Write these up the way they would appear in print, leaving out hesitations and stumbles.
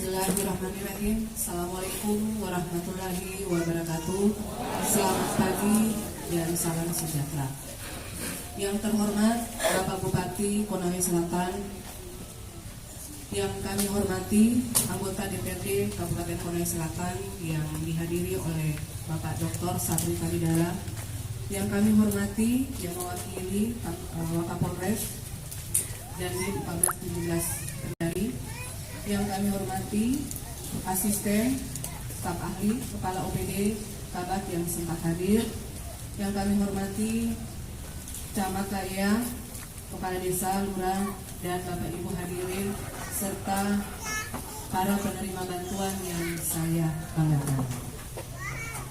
Bismillahirrahmanirrahim. Assalamualaikum warahmatullahi wabarakatuh. Selamat pagi dan salam sejahtera. Yang terhormat Bapak Bupati Konawe Selatan, yang kami hormati anggota DPRD Kabupaten Konawe Selatan yang dihadiri oleh Bapak Dr. Sabri Kalidara, yang kami hormati yang mewakili Wakapolres dan Dim 1417 Kendari, yang kami hormati asisten, staf ahli, kepala OPD, Kabak yang sempat hadir, yang kami hormati camat raya, kepala desa, lurah, dan Bapak Ibu hadirin, serta para penerima bantuan yang saya banggakan.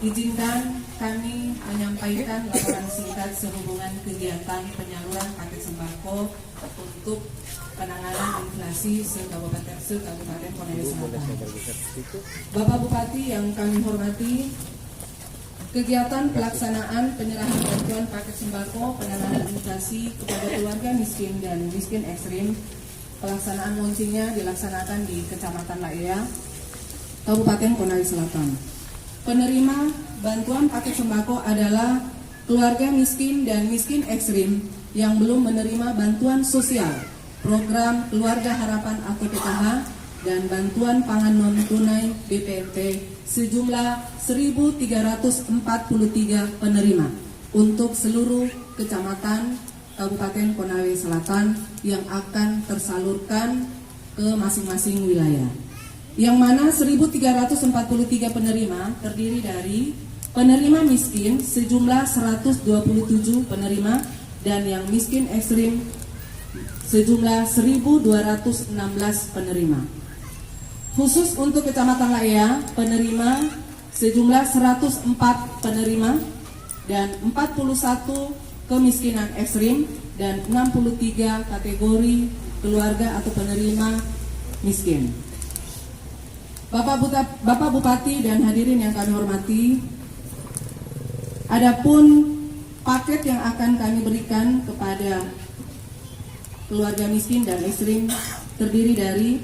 Izinkan kami menyampaikan laporan singkat sehubungan kegiatan penyaluran paket sembako untuk penanganan inflasi se-Kabupaten Konawe Selatan. Bapak Bupati yang kami hormati, kegiatan pelaksanaan penyerahan bantuan paket sembako penanganan inflasi kepada keluarga miskin dan miskin ekstrim, pelaksanaan launchingnya dilaksanakan di Kecamatan Laea, Kabupaten Konawe Selatan. Penerima bantuan paket sembako adalah keluarga miskin dan miskin ekstrim yang belum menerima bantuan sosial, program Keluarga Harapan atau PKH, dan bantuan pangan non tunai BPNT sejumlah 1.343 penerima untuk seluruh kecamatan Kabupaten Konawe Selatan yang akan tersalurkan ke masing-masing wilayah. Yang mana 1.343 penerima terdiri dari penerima miskin sejumlah 127 penerima dan yang miskin ekstrim sejumlah 1.216 penerima. Khusus untuk Kecamatan Laea, penerima sejumlah 104 penerima dan 41 kemiskinan ekstrim dan 63 kategori keluarga atau penerima miskin. Bapak Bupati dan hadirin yang kami hormati, adapun paket yang akan kami berikan kepada keluarga miskin dan ekstrim terdiri dari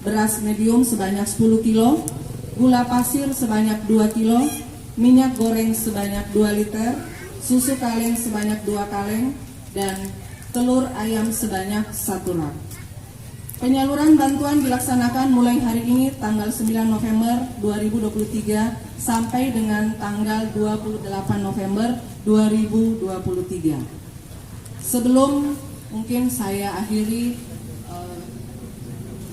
beras medium sebanyak 10 kilo, gula pasir sebanyak 2 kilo, minyak goreng sebanyak 2 liter, susu kaleng sebanyak 2 kaleng, dan telur ayam sebanyak 1 rak. Penyaluran bantuan dilaksanakan mulai hari ini tanggal 9 November 2023 sampai dengan tanggal 28 November 2023. Sebelum mungkin saya akhiri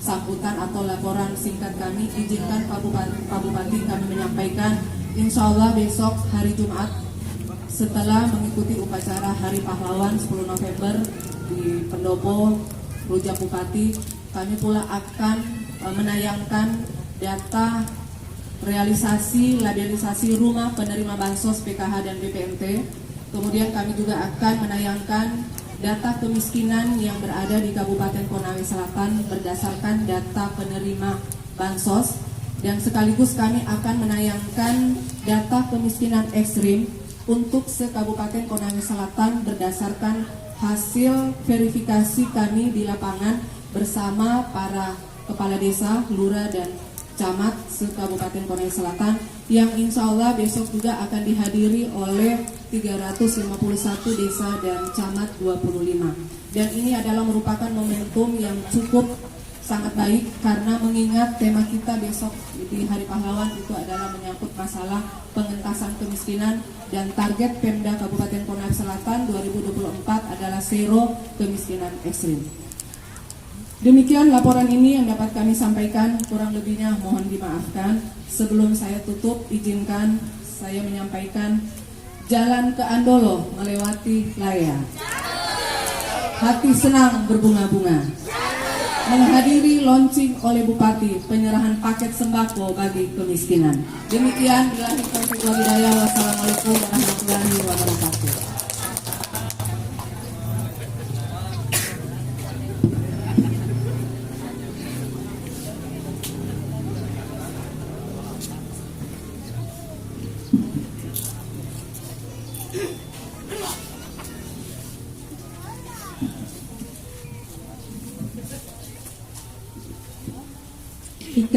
sambutan atau laporan singkat kami, izinkan Pak Bupati kami menyampaikan, insya Allah besok hari Jumat setelah mengikuti upacara Hari Pahlawan 10 November di Pendopo Rujak Bupati, kami pula akan menayangkan data realisasi labelisasi rumah penerima bansos PKH dan BPNT. Kemudian kami juga akan menayangkan data kemiskinan yang berada di Kabupaten Konawe Selatan berdasarkan data penerima bansos, dan sekaligus kami akan menayangkan data kemiskinan ekstrim untuk se-Kabupaten Konawe Selatan berdasarkan hasil verifikasi kami di lapangan bersama para kepala desa, lurah, dan camat se-Kabupaten Konawe Selatan yang insya Allah besok juga akan dihadiri oleh 351 desa dan camat 25. Dan ini adalah merupakan momentum yang cukup sangat baik karena mengingat tema kita besok di Hari Pahlawan itu adalah menyangkut masalah pengentasan kemiskinan, dan target Pemda Kabupaten Konawe Selatan 2024 adalah zero kemiskinan ekstrim. Demikian laporan ini yang dapat kami sampaikan, kurang lebihnya mohon dimaafkan. Sebelum saya tutup, izinkan saya menyampaikan jalan ke Andolo melewati Laea. Hati senang berbunga-bunga. Menghadiri launching oleh Bupati penyerahan paket sembako bagi kemiskinan. Demikian, billahi taufiq wal hidayah. Wassalamualaikum warahmatullahi wabarakatuh.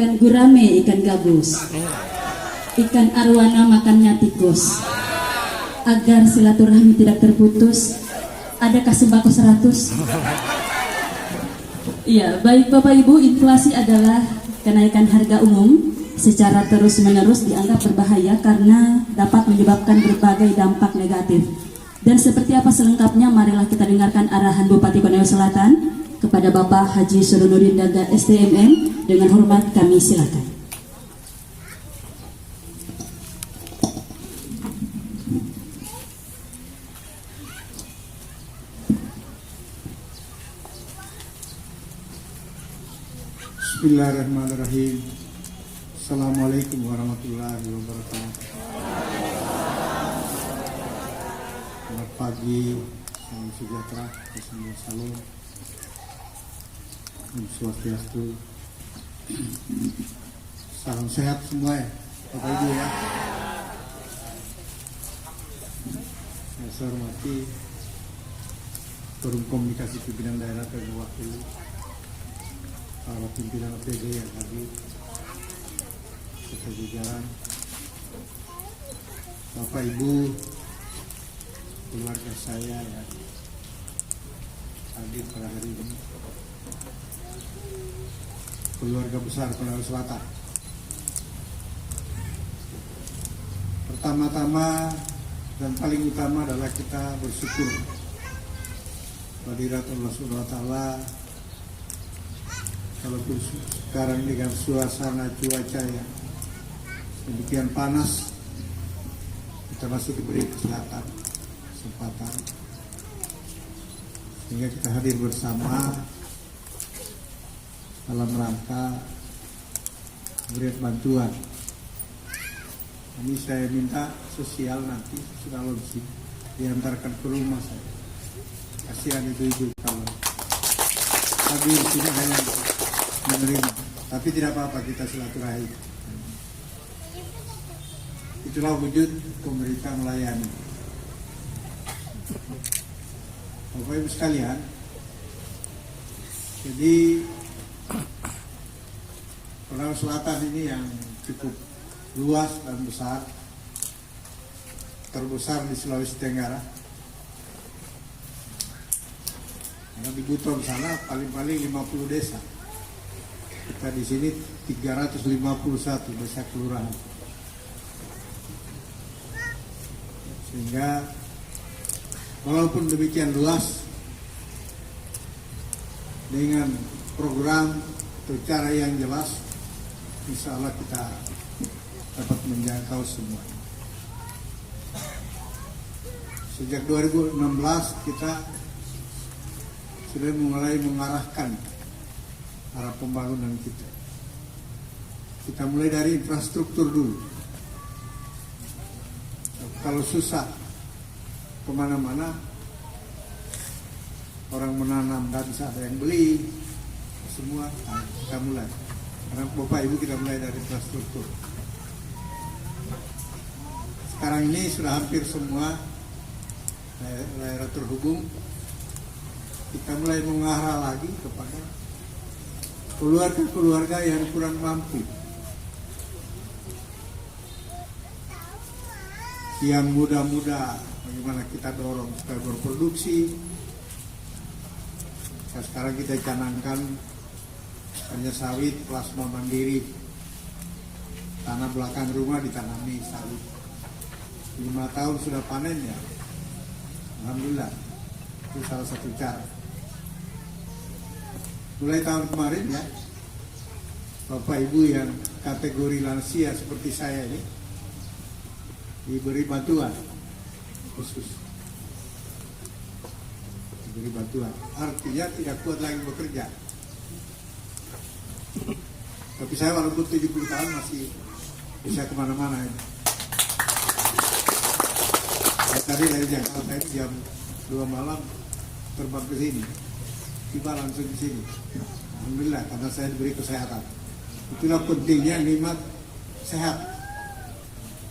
ikan gurame, ikan gabus, ikan arwana makannya tikus. Agar silaturahmi tidak terputus, adakah sembako 100? Iya, baik Bapak Ibu, inflasi adalah kenaikan harga umum secara terus-menerus dianggap berbahaya karena dapat menyebabkan berbagai dampak negatif. Dan seperti apa selengkapnya, marilah kita dengarkan arahan Bupati Konawe Selatan kepada Bapak Haji Surunudin Daga STMM. Dengan hormat kami silakan. Bismillahirrahmanirrahim. Assalamualaikum warahmatullahi wabarakatuh. Selamat pagi, salam sejahtera, salam, Om Swastiastu, salam sehat semua ya, Bapak Ibu ya. Saya hormati Forum Komunikasi Pimpinan Daerah dan Wakil, para pimpinan OPD yang hadir, serta jajaran, Bapak Ibu, keluarga saya yang hadir pada hari ini, keluarga besar Konawe Selatan. Pertama-tama dan paling utama adalah kita bersyukur kehadirat Allah Subhanahu wa Ta'ala. Walaupun sekarang dengan suasana cuaca yang demikian panas, kita masih diberi kesempatan sehingga kita hadir bersama dalam rangka memberi bantuan. Ini saya minta sosial nanti sudah launching diantarkan ke rumah saya. Kasihan ibu-ibu kalau hadir sini hanya menerima, tapi tidak apa-apa, kita silaturahmi. Itulah wujud pemerintah melayani. Bapak Ibu sekalian, jadi Konawe Selatan ini yang cukup luas dan besar, terbesar di Sulawesi Tenggara. Karena di Buton sana paling-paling 50 desa. Kita di sini 351 desa kelurahan. Sehingga walaupun demikian luas, dengan program atau cara yang jelas, insya Allah kita dapat menjangkau semua. Sejak 2016 kita sudah mulai mengarahkan arah pembangunan kita. Kita mulai dari infrastruktur dulu. Kalau susah kemana-mana, orang menanam dan bisa ada yang beli, semua kita mulai. Karena Bapak Ibu kita mulai dari infrastruktur. Sekarang ini sudah hampir semua daerah terhubung. Kita mulai mengarah lagi kepada keluarga-keluarga yang kurang mampu, yang muda-muda, bagaimana kita dorong supaya berproduksi. Sekarang kita canangkan hanya sawit plasma mandiri, tanah belakang rumah ditanami sawit. 5 tahun sudah panen ya, alhamdulillah. Itu salah satu cara. Mulai tahun kemarin ya, Bapak Ibu yang kategori lansia seperti saya ini diberi bantuan khusus. Diberi bantuan, artinya tidak kuat lagi bekerja. Tapi saya walaupun 70 tahun masih bisa kemana-mana ini. Tadi dari Jakarta ini jam 2 malam terbang ke sini, tiba langsung di sini. Alhamdulillah karena saya diberi kesehatan. Itulah pentingnya nikmat sehat.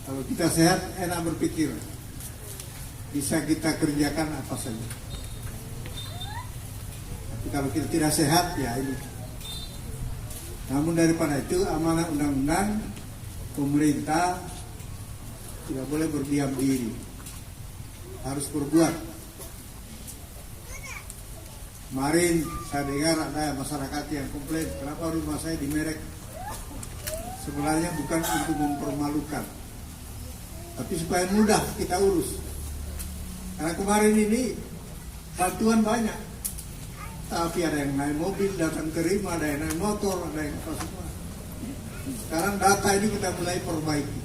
Kalau kita sehat, enak berpikir, bisa kita kerjakan apa saja. Tapi kalau kita tidak sehat, ya ini Namun daripada itu amanah undang-undang, pemerintah tidak boleh berdiam diri, harus berbuat. Kemarin saya dengar ada masyarakat yang komplain, kenapa rumah saya dimerek. Sebenarnya bukan untuk mempermalukan, tapi supaya mudah kita urus. Karena kemarin ini bantuan banyak, tapi ada yang naik mobil datang terima, ada yang naik motor, ada yang apa semua. Sekarang data ini kita mulai perbaiki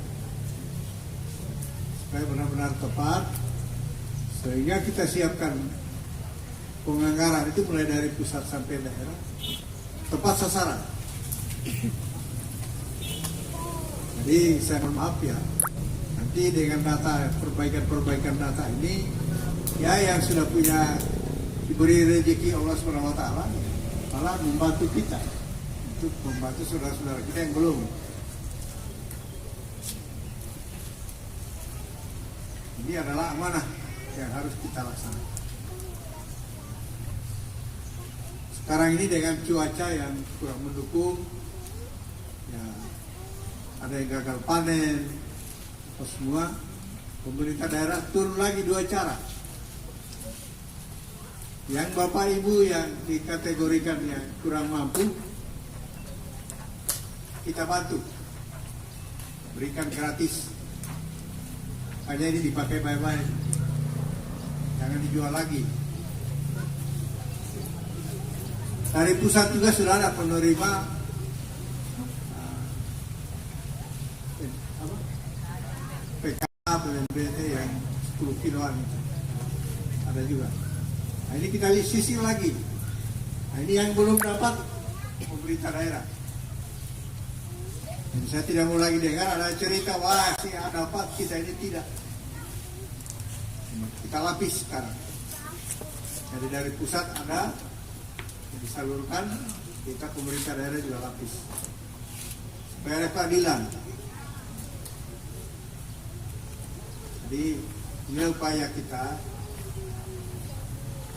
supaya benar-benar tepat, sehingga kita siapkan penganggaran itu mulai dari pusat sampai daerah tepat sasaran. Jadi saya mohon maaf ya, nanti dengan data perbaikan data ini, ya yang sudah punya diberi rezeki Allah SWT malah membantu kita untuk membantu saudara-saudara kita yang belum. Ini adalah amanah yang harus kita laksanakan. Sekarang ini dengan cuaca yang kurang mendukung, ya ada yang gagal panen, apa semua, pemerintah daerah turun lagi 2 cara. Yang bapak ibu yang dikategorikan yang kurang mampu, kita bantu, berikan gratis. Hanya ini dipakai baik-baik, jangan dijual lagi. Dari pusat juga sudah ada penerima PKA, PMBT yang 10 kiloan itu. Ada juga. Nah, ini kita sisir lagi. Nah, ini yang belum dapat pemerintah daerah. Dan saya tidak mau lagi dengar ada cerita, wah si dapat, kita ini tidak. Kita lapis sekarang. Jadi dari pusat ada yang disalurkan, kita pemerintah daerah juga lapis. Supaya ada keadilan. Jadi ini upaya kita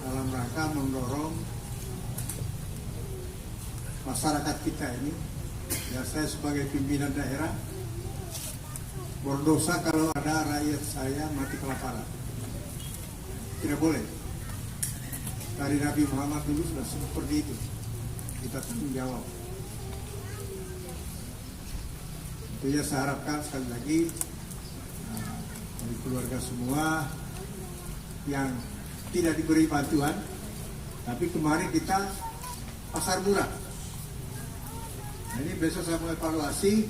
dalam rangka mendorong masyarakat kita ini. Ya, saya sebagai pimpinan daerah berdosa kalau ada rakyat saya mati kelaparan. Tidak boleh. Dari Nabi Muhammad dulu sudah seperti itu. Kita tanggung jawab. Tentunya saya harapkan sekali lagi dari keluarga semua yang tidak diberi bantuan, tapi kemarin kita pasar murah. Nah, ini besok saya mau evaluasi,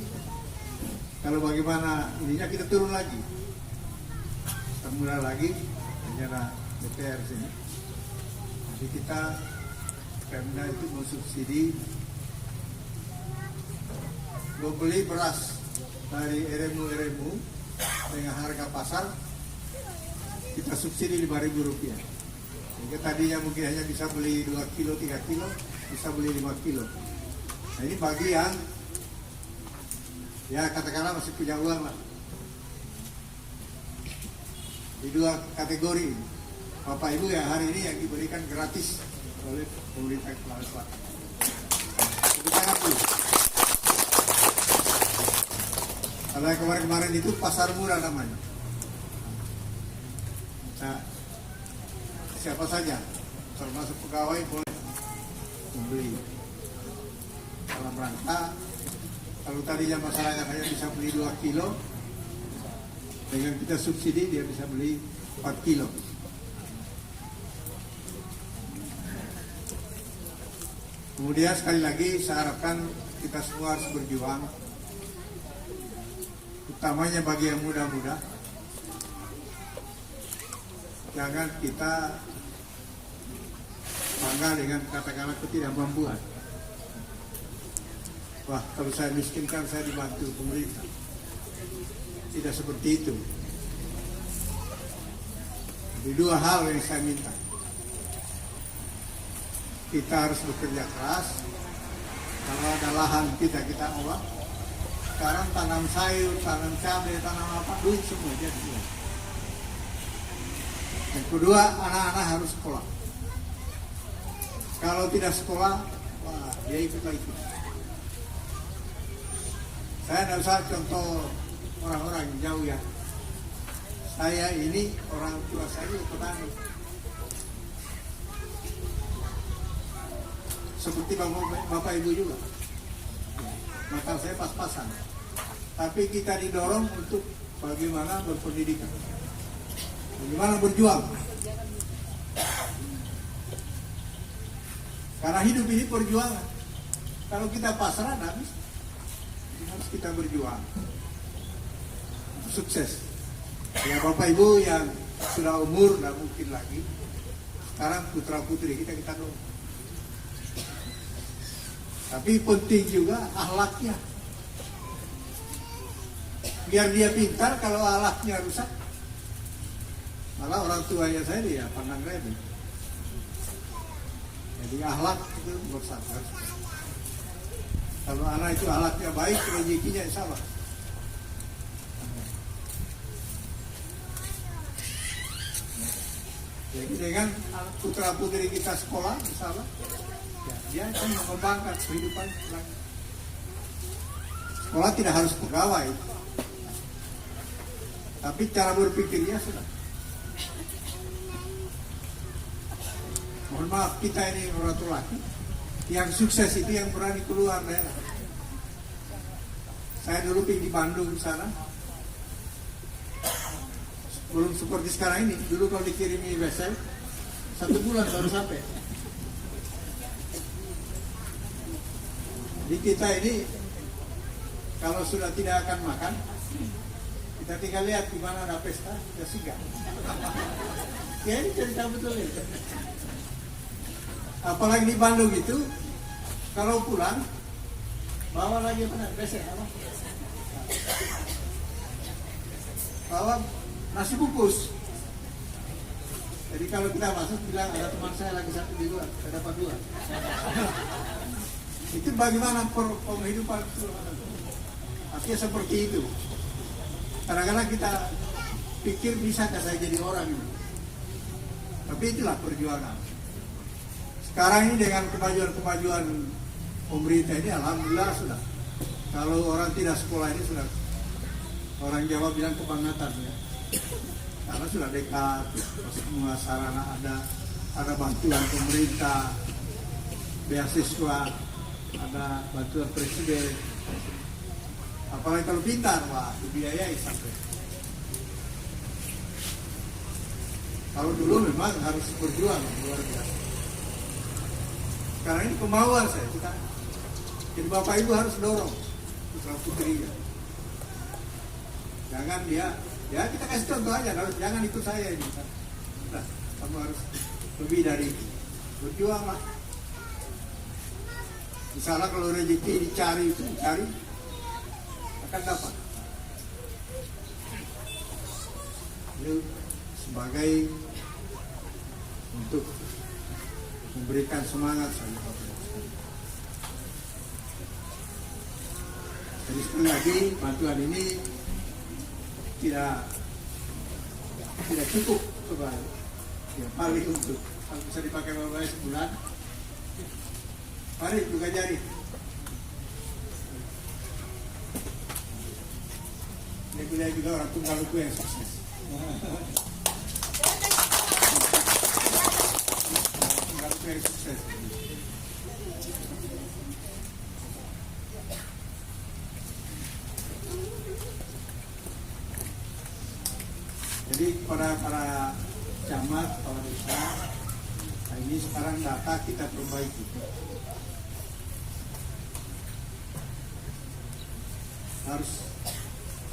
kalau bagaimana ininya kita turun lagi, pasar murah lagi, rencana DPR sini. Jadi kita Pemda itu mensubsidi membeli beras dari eremu dengan harga pasar, kita subsidi Rp5.000. Sehingga tadinya mungkin hanya bisa beli 2 kilo, 3 kilo, bisa beli 5 kilo. Nah, ini bagi yang ya katakanlah masih punya uang lah. Di 2 kategori, Bapak Ibu yang hari ini yang diberikan gratis oleh pemerintah Kepulauan Selatan. Tepuk tangan dulu. Kalau yang kemarin-kemarin itu pasar murah namanya. Nah, siapa saja, termasuk pegawai boleh membeli. Dalam rangka, kalau tadinya masyarakat hanya bisa beli 2 kilo, dengan kita subsidi dia bisa beli 4 kilo. Kemudian sekali lagi saya harapkan kita semua harus berjuang, utamanya bagi yang muda-muda. Jangan kita bangga dengan katakanlah ketidakmampuan. Wah, kalau saya miskinkan saya dibantu pemerintah. Tidak seperti itu. Ada 2 hal yang saya minta. Kita harus bekerja keras. Kalau ada lahan kita olah. Sekarang tanam sayur, tanam cabai, tanam apa, duit semua jadi. Yang kedua, anak-anak harus sekolah. Kalau tidak sekolah, wah dia ikut lagi. Saya tidak usah contoh orang-orang yang jauh ya. Saya ini orang tua saya juga petani. Seperti bapak ibu juga. Maka saya pas-pasan. Tapi kita didorong untuk bagaimana berpendidikan. Bagaimana berjuang. Karena hidup ini perjuangan. Kalau kita pasrah, habis. Harus kita berjuang. Sukses. Ya Bapak Ibu yang sudah umur, tidak mungkin lagi. Sekarang putra putri kita dorong. Tapi penting juga akhlaknya. Biar dia pintar, kalau akhlaknya rusak, malah orang tuanya saya dia pandang remeh. Jadi akhlak itu merusak. Kalau anak itu akhlaknya baik, rezekinya insya Allah. Jadi dengan putra putri kita sekolah, insya Allah, ya, dia akan mengembangkan kehidupan. Sekolah tidak harus pegawai, tapi cara berpikirnya sudah. Mohon maaf, kita ini orang tua laki, yang sukses itu yang berani keluar daerah. Saya dulu pergi di Bandung sana, belum seperti sekarang ini. Dulu kalau dikirimi vessel 1 bulan baru sampai. Jadi kita ini kalau sudah tidak akan makan, kita tinggal lihat di mana ada pesta, kita singgah. Ya ini cerita betul itu. Apalagi di Bandung itu, kalau pulang bawa lagi apa? Vessel apa? Bawa nasi bungkus. Jadi kalau kita masuk bilang ada teman saya lagi satu di luar, saya dapat 2. Itu bagaimana penghidupan itu? Artinya seperti itu. Kadang-kadang kita pikir bisakah saya jadi orang ini? Tapi itulah perjuangan. Sekarang ini dengan kemajuan-kemajuan pemerintah ini, alhamdulillah sudah. Kalau orang tidak sekolah ini sudah, orang Jawa bilang kebangetan ya. Karena sudah dekat, semua sarana ada bantuan pemerintah, beasiswa, ada bantuan presiden. Apalagi kalau pintar, wah dibiayai sampai. Kalau dulu memang harus berjuang luar biasa. Sekarang ini kemauan saya, kita. Jadi Bapak Ibu harus dorong putra putrinya. Jangan dia, ya kita kasih contoh aja, jangan ikut saya ini. Nah, kamu harus lebih dari itu. Berjuanglah. Misalnya kalau rezeki dicari, akan dapat. Itu sebagai untuk memberikan semangat saja. Jadi sekali lagi bantuan ini tidak cukup sebenarnya. Ya paling untuk kalau bisa dipakai berapa sebulan. Mari buka jari. Ini punya juga orang tunggal luku yang sukses. Tunggal luku yang sukses. Jadi para camat, para desa, nah ini sekarang data kita perbaiki. Harus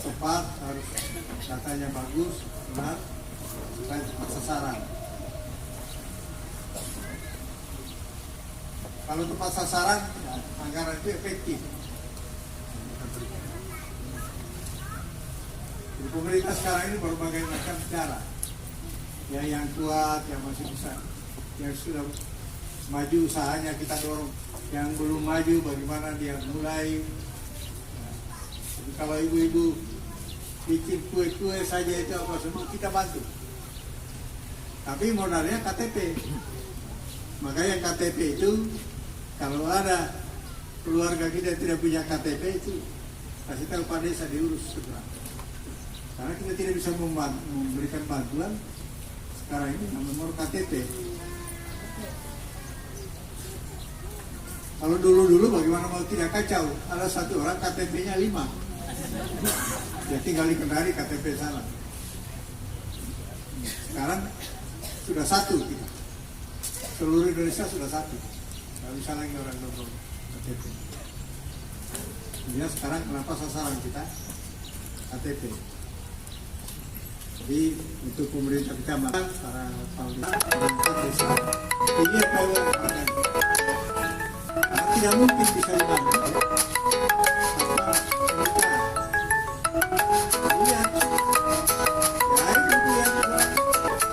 tepat, harus datanya bagus, benar, supaya tepat sasaran. Kalau tepat sasaran, ya, anggaran itu efektif. Jadi pemerintah sekarang ini berbagai macam cara. Ya, yang kuat, yang masih bisa, yang sudah maju usahanya kita dorong. Yang belum maju, bagaimana dia mulai. Jadi kalau ibu-ibu bikin kue-kue saja itu apa semua kita bantu. Tapi modalnya KTP. Makanya KTP itu kalau ada keluarga kita tidak punya KTP itu kasih tahu Pak Desa diurus segera. Karena kita tidak bisa memberikan bantuan sekarang ini nomor KTP. Kalau dulu bagaimana mau tidak kacau? Ada satu orang KTP-nya 5. Dia tinggal di Kendari KTP sana. Sekarang sudah 1 kita. Seluruh Indonesia sudah 1. Tidak bisa lagi orang nomor KTP. Jadi sekarang kenapa sasaran kita KTP? Jadi untuk pemerintah kecamatan, para pemerintah desa, ini kalau tidak mungkin bisa dibantu. Lihat, ya itu lihat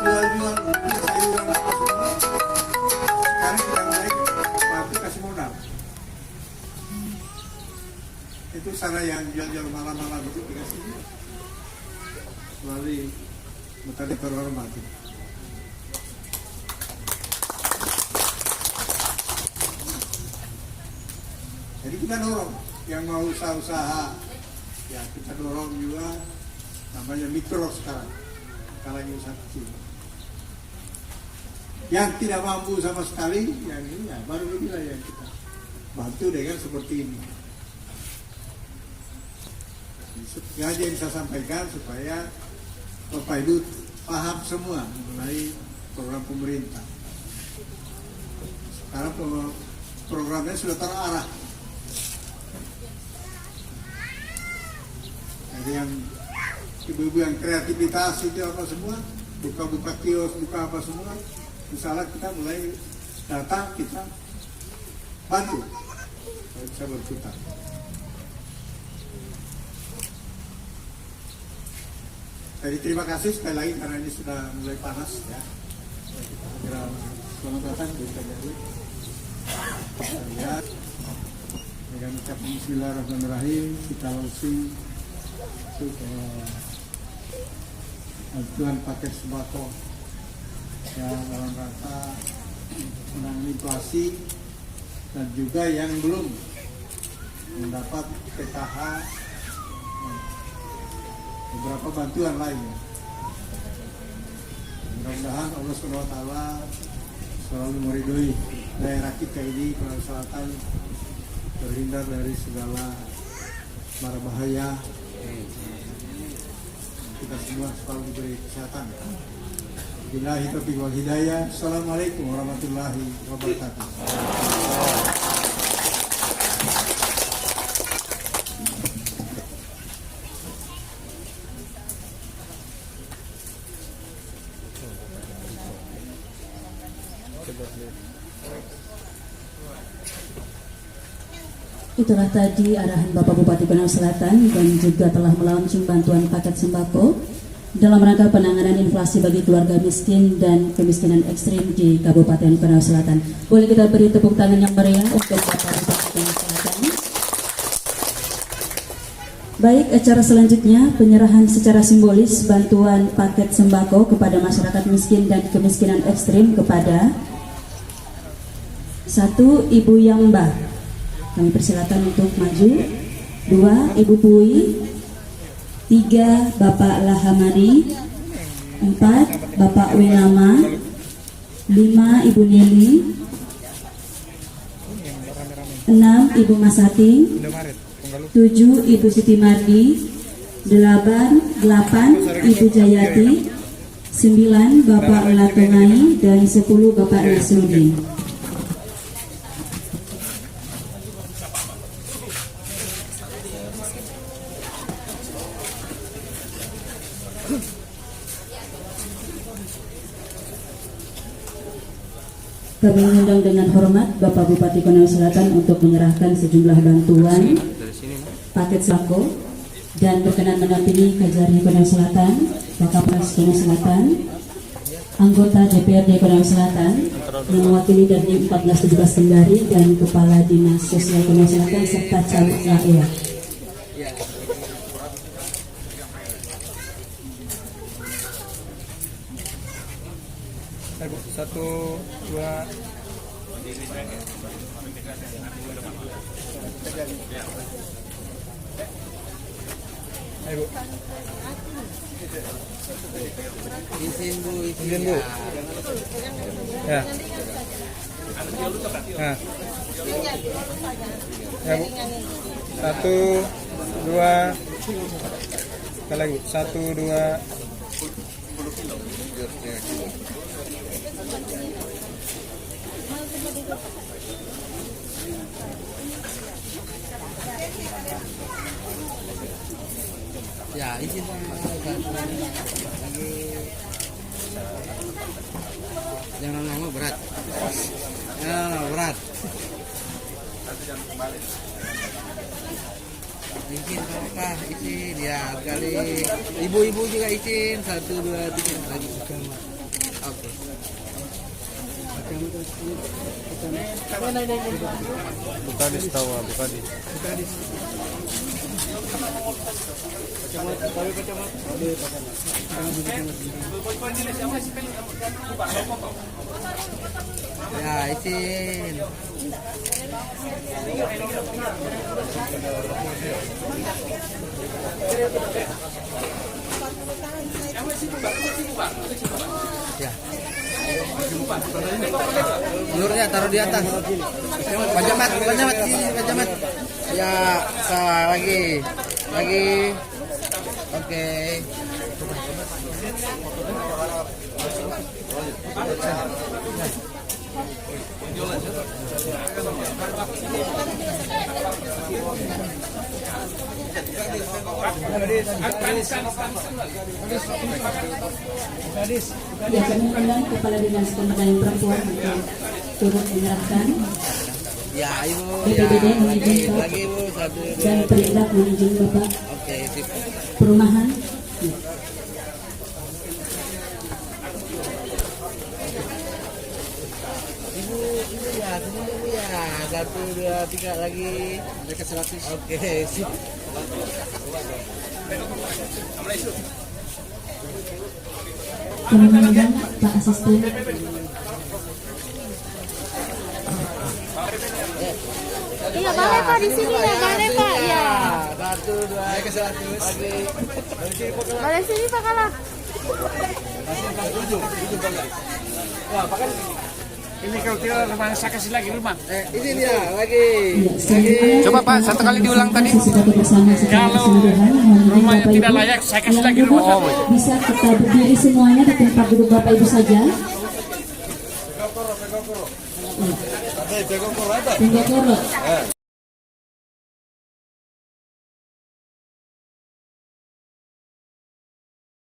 jual sayuran apa semua. Sekarang kita mulai bantu kasih modal. Itu cara yang jual-jual malam-malam itu dikasih melalui metode terhormati. Jadi kita dorong yang mau usaha-usaha, ya kita dorong juga namanya mikro sekarang, kalangan usaha kecil. Yang tidak mampu sama sekali, yang ini ya baru inilah yang kita bantu dengan seperti ini. Seperti aja yang saya sampaikan supaya Bapak Ibu paham semua mengenai program pemerintah. Sekarang programnya sudah terarah. Jadi yang ibu-ibu yang kreativitas itu apa semua, buka-buka kios, buka apa semua, misalnya kita mulai datang, kita bantu, supaya bisa berputar. Jadi terima kasih sekali lagi karena ini sudah mulai panas ya. Kita segera selamat datang di KJRI. Kita lihat dengan ucapan Bismillahirrahmanirrahim, kita langsung untuk bantuan paket sembako ya dalam rangka menangani inflasi dan juga yang belum mendapat PKH, beberapa bantuan lainnya. Mudah-mudahan Allah SWT selalu meridhoi daerah kita ini, Sulawesi Selatan, terhindar dari segala mara bahaya. Kita semua selalu diberi kesehatan. Billahi taufiq wal hidayah. Assalamualaikum warahmatullahi wabarakatuh. Itulah tadi arahan Bapak Bupati Konawe Selatan dan juga telah melaunching bantuan paket sembako dalam rangka penanganan inflasi bagi keluarga miskin dan kemiskinan ekstrim di Kabupaten Konawe Selatan. Boleh kita beri tepuk tangan yang meriah untuk Bapak Bupati Konawe Selatan. Baik, acara selanjutnya penyerahan secara simbolis bantuan paket sembako kepada masyarakat miskin dan kemiskinan ekstrim kepada 1. Ibu Yamba. Kami persilakan untuk maju. 2. Ibu Pui. 3. Bapak Lahamari. 4. Bapak Welama. 5. Ibu Neli. 6. Ibu Masati. 7. Ibu Siti Mardi. 8. Ibu Jayati. 9. Bapak Latungai. Dan 10. Bapak Nasruddin. Kami mengundang dengan hormat Bapak Bupati Konawe Selatan untuk menyerahkan sejumlah bantuan paket sembako dan berkenan menampingi KJRI Konawe Selatan, Wakapolres Konawe Selatan, anggota DPRD Konawe Selatan yang mewakili dari 1417 Kendari dan Kepala Dinas Sosial Konawe Selatan serta caleg rakyat. Satu, dua. Ayo, Bu. Izin Bu. Izin, Bu. Ya. Nah. Ya, Bu. 1, 2. Sekali lagi, Bu. 1, 2. Ya, izin Pak. Lagi. Jangan lama berat. Ya, berat. Izin Pak, izin ya kali. Ibu-ibu juga izin. 1, 2, 3 lagi bersama. Oke. Buka di tawa, buka di. Ya, izin. Ya. Telurnya taruh di atas. Pajamat sini, pajamat. Ya, salah lagi. Oke. Ya, kami mengundang Kepala Dinas Pemberdayaan Perempuan untuk turut menyerahkan Ya, Ibu. BPBD Ya, mengizinkan lagi Bu. 1, 2. dan Perindak mengizinkan Bapak Oke, sip. perumahan. Ya. Ibu ya, sini Ibu ya. 1, 2, 3 lagi. Mereka 100. Oke, sip. Kami mengundang Pak Asisten. Iya, boleh Pak di sini ya, boleh Pak. Ya. 1, 2, mereka 100 lagi. Boleh sini Pak kalah. Ini kalau tidak rumah saya kasih lagi rumah. Ini dia lagi. Coba Pak, satu kali diulang tadi. Kalau rumahnya tidak layak, saya kasih lagi rumah. Bisa kita berdiri semuanya di tempat duduk Bapak Ibu saja. Tengok